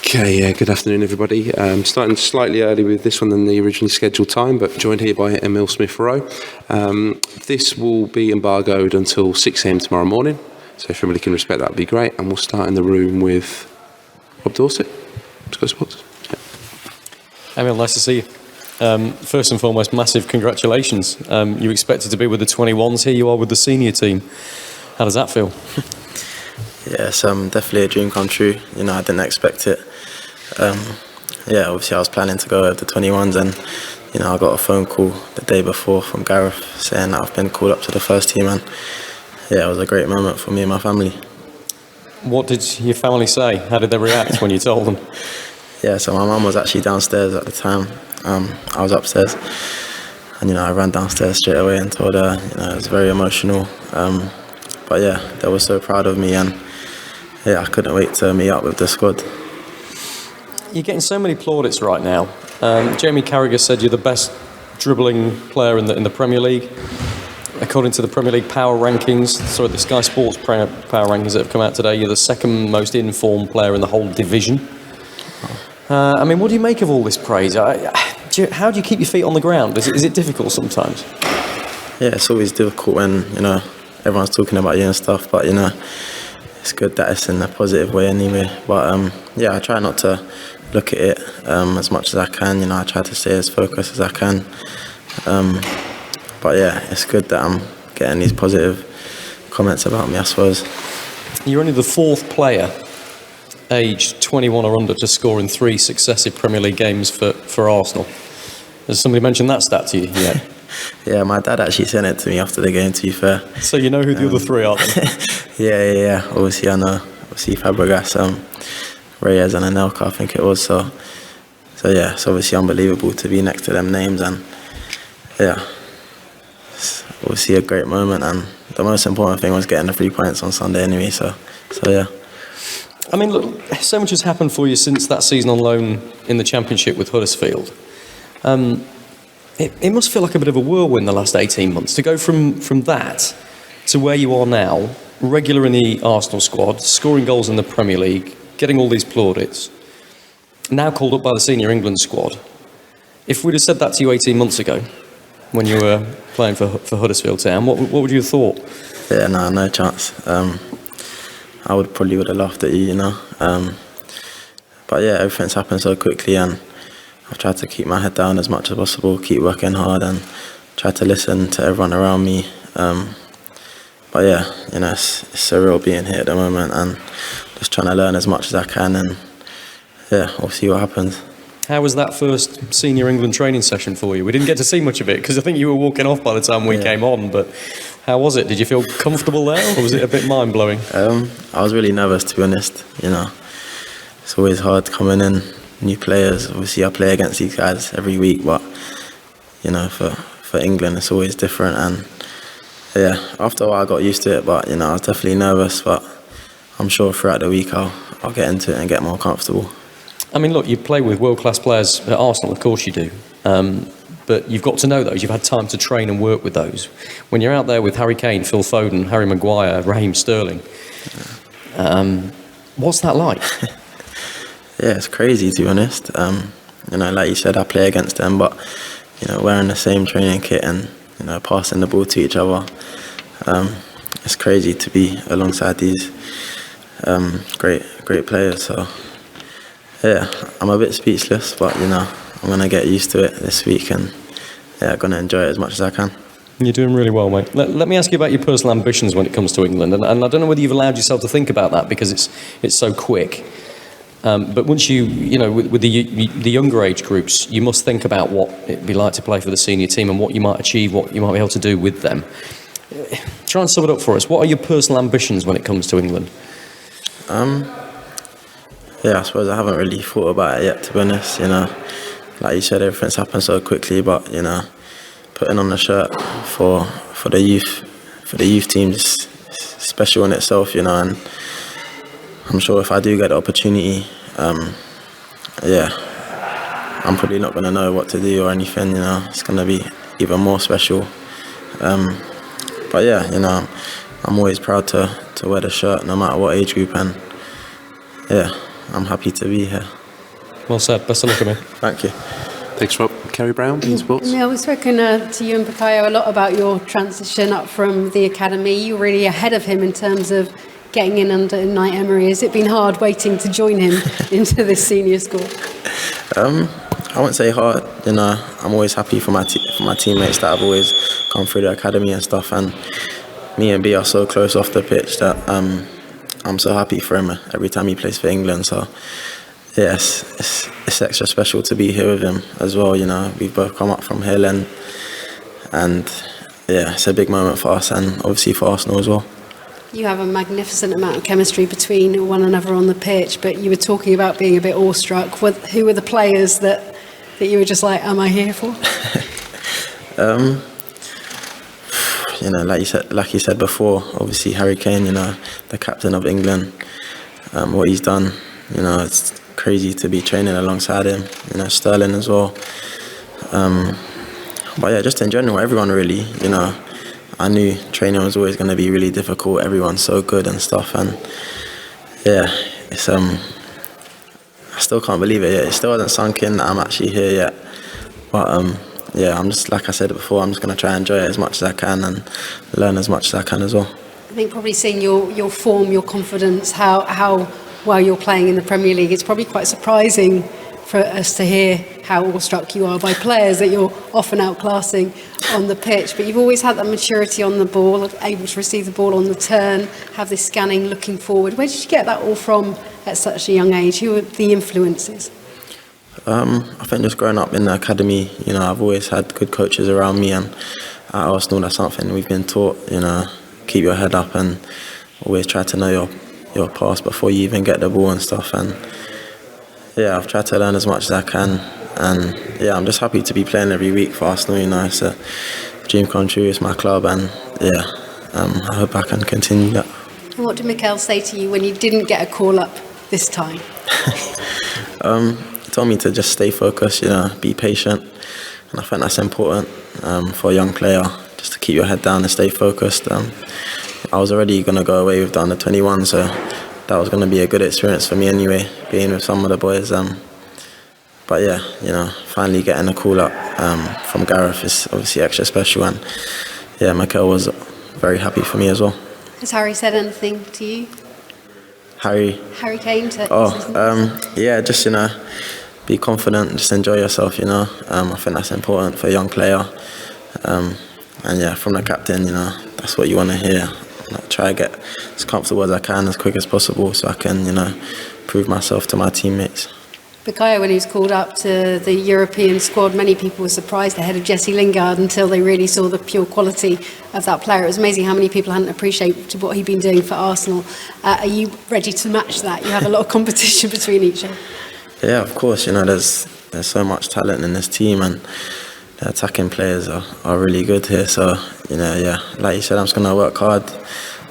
Okay, yeah, good afternoon everybody. Starting slightly early with this one than the originally scheduled time, but joined here by Emile Rowe. This will be embargoed until 6 a.m. tomorrow morning, so if everybody can respect that would be great. And we'll start in the room with Rob Dorset, Sky Sports. Yeah. Emile, nice to see you. First and foremost, massive congratulations. You expected to be with the 21s, here you are with the senior team. How does that feel? Yeah, it's definitely a dream come true. You know, I didn't expect it. Obviously I was planning to go with the 21s, and you know, I got a phone call the day before from Gareth saying that I've been called up to the first team, and yeah, it was a great moment for me and my family. What did your family say? How did they react when you told them? Yeah, so my mum was actually downstairs at the time. I was upstairs, and you know, I ran downstairs straight away and told her. You know, it was very emotional. But yeah, they were so proud of me, and yeah, I couldn't wait to meet up with the squad. You're getting so many plaudits right now. Jamie Carragher said you're the best dribbling player in the Premier League. According to the Premier League power rankings, sorry, the Sky Sports power rankings that have come out today, you're the second most informed player in the whole division. I mean, what do you make of all this praise? How do you keep your feet on the ground? Is it difficult sometimes? Yeah, it's always difficult when, you know, everyone's talking about you and stuff, but you know, it's good that it's in a positive way anyway. But yeah, I try not to look at it as much as I can. You know, I try to stay as focused as I can. But yeah, it's good that I'm getting these positive comments about me, I suppose. You're only the fourth player aged 21 or under to score in 3 successive Premier League games for Arsenal. Has somebody mentioned that stat to you yet? Yeah, my dad actually sent it to me after the game, to be fair. So you know who the other 3 are then? Yeah. Obviously I know. Obviously Fabregas, Reyes and Anelka, I think it was. So yeah, it's obviously unbelievable to be next to them names, and yeah, it's obviously a great moment, and the most important thing was getting the 3 points on Sunday anyway, so yeah. I mean, look, so much has happened for you since that season on loan in the Championship with Huddersfield. It must feel like a bit of a whirlwind the last 18 months to go from that to where you are now, regular in the Arsenal squad, scoring goals in the Premier League, getting all these plaudits, now called up by the senior England squad. If we'd have said that to you 18 months ago, when you were playing for Huddersfield Town, what would you have thought? Yeah, no chance. I would have laughed at you, you know. But yeah, everything's happened so quickly, and I've tried to keep my head down as much as possible, keep working hard, and try to listen to everyone around me. But yeah, you know, it's surreal being here at the moment, and just trying to learn as much as I can, and yeah, we'll see what happens. How was that first senior England training session for you? We didn't get to see much of it because I think you were walking off by the time we came on, but how was it? Did you feel comfortable there, or was it a bit mind-blowing? I was really nervous, to be honest. You know, it's always hard coming in, new players. Obviously I play against these guys every week, but you know, for England it's always different, and yeah, after a while I got used to it, but you know, I was definitely nervous, but I'm sure throughout the week I'll get into it and get more comfortable. I mean, look, you play with world-class players at Arsenal, of course you do, but you've got to know those, you've had time to train and work with those. When you're out there with Harry Kane, Phil Foden, Harry Maguire, Raheem Sterling, what's that like? Yeah, it's crazy, to be honest. You know, like you said, I play against them, but you know, wearing the same training kit and you know, passing the ball to each other, it's crazy to be alongside these great players. So yeah, I'm a bit speechless, but you know, I'm gonna get used to it this week, and yeah, I'm gonna enjoy it as much as I can. You're doing really well, mate. Let me ask you about your personal ambitions when it comes to England, and I don't know whether you've allowed yourself to think about that because it's so quick. But once you know, with the younger age groups, you must think about what it'd be like to play for the senior team and what you might achieve, what you might be able to do with them. Try and sum it up for us. What are your personal ambitions when it comes to England? Yeah, I suppose I haven't really thought about it yet, to be honest. You know, like you said, everything's happened so quickly, but you know, putting on the shirt for the youth team is special in itself, you know, and I'm sure if I do get the opportunity, yeah, I'm probably not going to know what to do or anything, you know. It's going to be even more special. But yeah, you know, I'm always proud to wear the shirt no matter what age group, and yeah, I'm happy to be here. Well said. Best of luck, Emile. Thank you. Thanks, Rob. Kerry Brown, BeanymanSports. Emile, we've spoken to you and Bukayo a lot about your transition up from the academy. You were really ahead of him in terms of getting in under Unai Emery. Has it been hard waiting to join him into this senior squad? I wouldn't say hard. You know, I'm always happy for my teammates that have always come through the academy and stuff. And me and B are so close off the pitch that I'm so happy for him every time he plays for England. So yes, it's extra special to be here with him as well. You know, we've both come up from Hill and yeah, it's a big moment for us and obviously for Arsenal as well. You have a magnificent amount of chemistry between one another on the pitch, but you were talking about being a bit awestruck. Who were the players that you were just like, am I here for? You know, like you said before, obviously Harry Kane, you know, the captain of England, what he's done, you know, it's crazy to be training alongside him. You know, Sterling as well. But yeah, just in general, everyone really, you know, I knew training was always going to be really difficult. Everyone's so good and stuff, and yeah, it's I still can't believe it yet. It still hasn't sunk in that I'm actually here yet. But yeah, I'm just, like I said before, I'm just going to try and enjoy it as much as I can and learn as much as I can as well. I think probably seeing your form, your confidence, how well you're playing in the Premier League, it's probably quite surprising for us to hear how awestruck you are by players that you're often outclassing on the pitch. But you've always had that maturity on the ball, able to receive the ball on the turn, have this scanning, looking forward. Where did you get that all from at such a young age? Who were the influences? I think just growing up in the academy, you know, I've always had good coaches around me, and at Arsenal, that's something we've been taught, you know, keep your head up and always try to know your pass before you even get the ball and stuff. And yeah, I've tried to learn as much as I can, and yeah, I'm just happy to be playing every week for Arsenal. You know, it's a dream come true. It's my club, and yeah, I hope I can continue that. And what did Mikel say to you when you didn't get a call up this time? He told me to just stay focused, you know, be patient, and I think that's important for a young player, just to keep your head down and stay focused. I was already going to go away with the under-21, so that was going to be a good experience for me anyway, being with some of the boys. But yeah, you know, finally getting a call up from Gareth is obviously extra special, and yeah, Mikel was very happy for me as well. Has Harry said anything to you? Harry Kane? Yeah, just, you know, be confident, just enjoy yourself, you know. I think that's important for a young player. And yeah, from the captain, you know, that's what you want to hear. Try to get as comfortable as I can, as quick as possible, so I can, you know, prove myself to my teammates. Bukayo, when he was called up to the European squad, many people were surprised ahead of Jesse Lingard until they really saw the pure quality of that player. It was amazing how many people hadn't appreciated what he'd been doing for Arsenal. Are you ready to match that? You have a lot of competition between each other. Yeah, of course. You know, there's so much talent in this team, and the attacking players are really good here. So, you know, yeah, like you said, I'm just going to work hard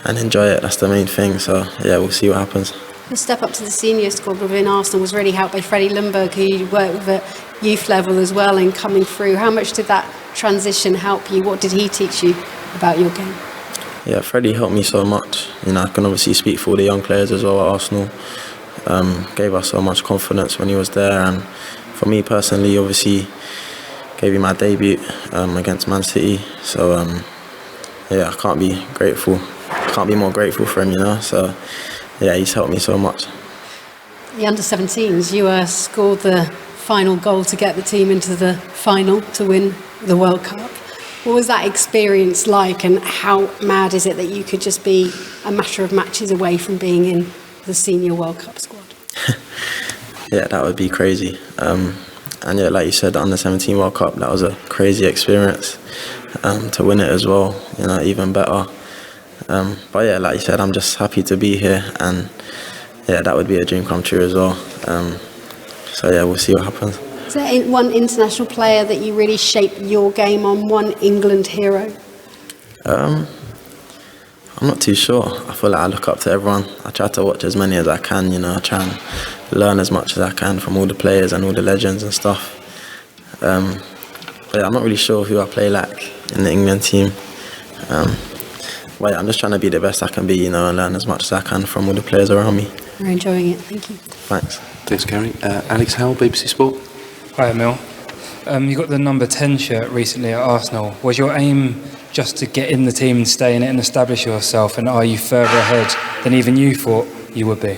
and enjoy it. That's the main thing. So, yeah, we'll see what happens. The step up to the senior squad within Arsenal was really helped by Freddie Ljungberg, who you worked with at youth level as well, and coming through. How much did that transition help you? What did he teach you about your game? Yeah, Freddie helped me so much. You know, I can obviously speak for all the young players as well at Arsenal. Gave us so much confidence when he was there, and for me personally, obviously, gave me my debut against Man City. So yeah, I can't be more grateful for him, you know. So yeah, he's helped me so much. The under-17s, you scored the final goal to get the team into the final to win the World Cup. What was that experience like, and how mad is it that you could just be a matter of matches away from being in the senior World Cup squad? Yeah, that would be crazy. And yeah, like you said, the under-17 World Cup, that was a crazy experience. To win it as well, you know, even better. But yeah, like you said, I'm just happy to be here, and yeah, that would be a dream come true as well. So yeah, we'll see what happens. Is there one international player that you really shaped your game on, one England hero? I'm not too sure. I feel like I look up to everyone. I try to watch as many as I can, you know, I try and learn as much as I can from all the players and all the legends and stuff. But yeah, I'm not really sure who I play like in the England team. But But yeah, I'm just trying to be the best I can be, and learn as much as I can from all the players around me. We're enjoying it. Thank you. Thanks. Thanks, Gary. Alex Howell, BBC Sport. Hi, Emile. You got the number 10 shirt recently at Arsenal. Was your aim just to get in the team and stay in it and establish yourself? And are you further ahead than even you thought you would be?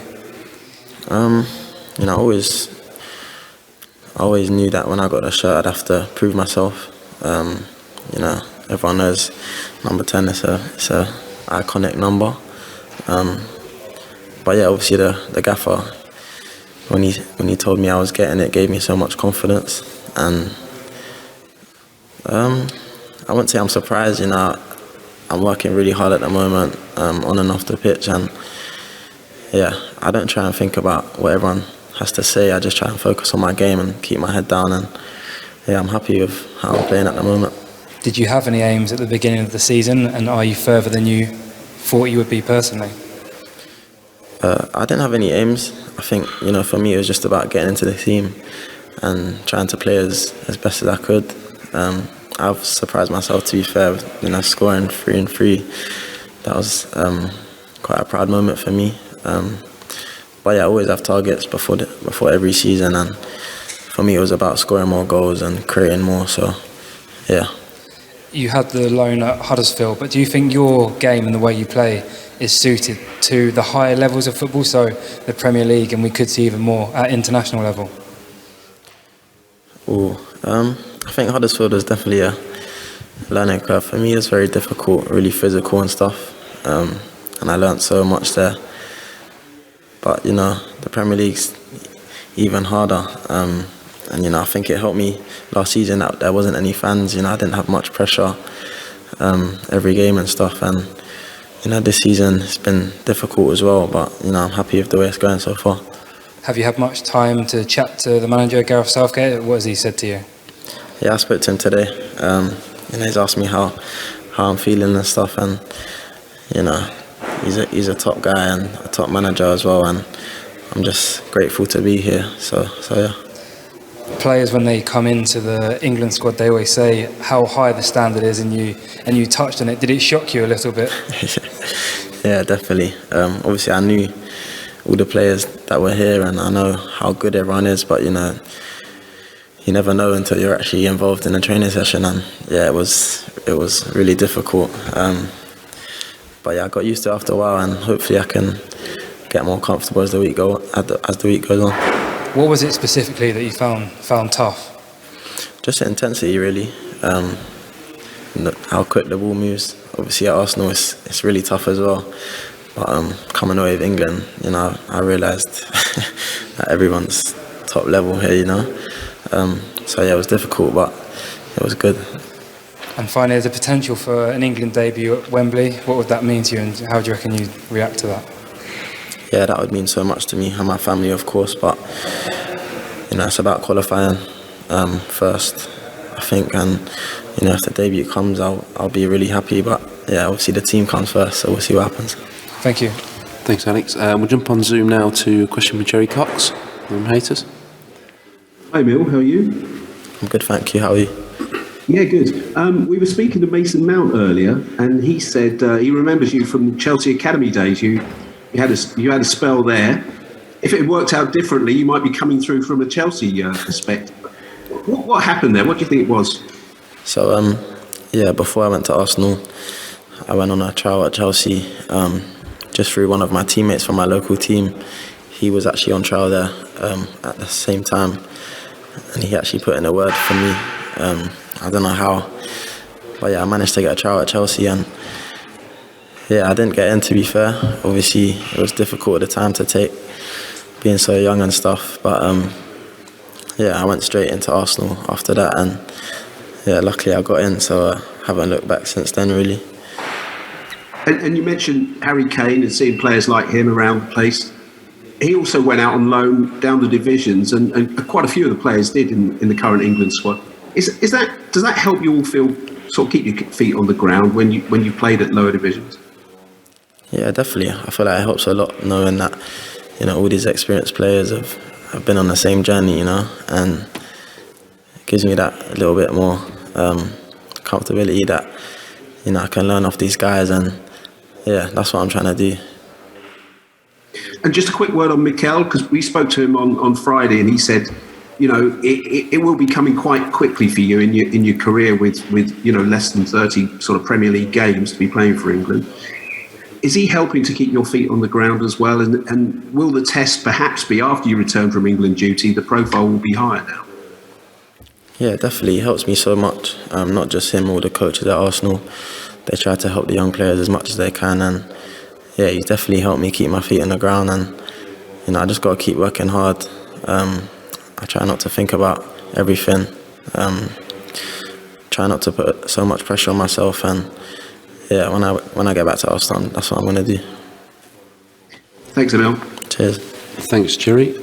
I always knew that when I got the shirt, I'd have to prove myself. Everyone knows number 10 is a iconic number. But yeah, obviously the gaffer, when he told me I was getting it, gave me so much confidence. And I wouldn't say I'm surprised. I'm working really hard at the moment, on and off the pitch, and yeah, I don't try and think about what everyone has to say. I just try and focus on my game and keep my head down, and yeah, I'm happy with how I'm playing at the moment. Did you have any aims at the beginning of the season, and are you further than you thought you would be personally? I didn't have any aims. I think, for me it was just about getting into the team and trying to play as best as I could. I've surprised myself, to be fair, with, scoring 3 and 3. That was quite a proud moment for me. But yeah, I always have targets before every season, and for me it was about scoring more goals and creating more. So yeah. You had the loan at Huddersfield, but do you think your game and the way you play is suited to the higher levels of football, so the Premier League, and we could see even more at international level? I think Huddersfield is definitely a learning curve. For me, it's very difficult, really physical and stuff, and I learnt so much there. But the Premier League's even harder, and I think it helped me last season that there wasn't any fans. I didn't have much pressure every game and stuff, and this season it's been difficult as well. But I'm happy with the way it's going so far. Have you had much time to chat to the manager, Gareth Southgate? What has he said to you? Yeah, I spoke to him today. He's asked me how I'm feeling and stuff, and he's a top guy and a top manager as well, and I'm just grateful to be here. So yeah. Players, when they come into the England squad, they always say how high the standard is, and you touched on it. Did it shock you a little bit? Yeah, definitely. Obviously, I knew all the players that were here, and I know how good everyone is, but you never know until you're actually involved in a training session, and yeah, it was really difficult. But yeah, I got used to it after a while, and hopefully I can get more comfortable as the week goes on. What was it specifically that you found tough? Just the intensity, really. How quick the ball moves. Obviously at Arsenal it's really tough as well. But coming away with England, I realised that everyone's top level here, So yeah, it was difficult, but it was good. And finally, there's a potential for an England debut at Wembley. What would that mean to you, and how do you reckon you'd react to that? Yeah, that would mean so much to me and my family, of course, but it's about qualifying first, I think, and if the debut comes, I'll be really happy. But yeah, obviously the team comes first, so we'll see what happens. Thank you. Thanks, Alex. We'll jump on Zoom now to a question from Jerry Cox from Haters. Hi, Emile, how are you? I'm good, thank you. How are you? Yeah, good. We were speaking to Mason Mount earlier, and he said he remembers you from Chelsea Academy days. You had a spell there. If it had worked out differently, you might be coming through from a Chelsea perspective. What happened there? What do you think it was? So, before I went to Arsenal, I went on a trial at Chelsea just through one of my teammates from my local team. He was actually on trial there at the same time, and he actually put in a word for me. I don't know how, but yeah, I managed to get a trial at Chelsea, and yeah, I didn't get in, to be fair. Obviously, it was difficult at the time to take, being so young and stuff, but yeah, I went straight into Arsenal after that, and yeah, luckily I got in, so I haven't looked back since then, really. And you mentioned Harry Kane and seeing players like him around the place. He also went out on loan down the divisions, and quite a few of the players did in the current England squad. Does that help you all feel, sort of keep your feet on the ground when you played at lower divisions? Yeah, definitely. I feel like it helps a lot knowing that all these experienced players have been on the same journey, and it gives me that little bit more comfortability that I can learn off these guys, and yeah, that's what I'm trying to do. And just a quick word on Mikel, because we spoke to him on Friday, and he said, you know, it will be coming quite quickly for you in your career with you know, less than 30 sort of Premier League games to be playing for England. Is he helping to keep your feet on the ground as well? And will the test perhaps be after you return from England duty, the profile will be higher now? Yeah, definitely. He helps me so much. Not just him, all the coaches at Arsenal. They try to help the young players as much as they can. And yeah, he's definitely helped me keep my feet on the ground. And, you know, I just got to keep working hard. I try not to think about everything. Try not to put so much pressure on myself. And yeah, when I get back to Arsenal, that's what I'm going to do. Thanks, Emile. Cheers. Thanks, Jerry.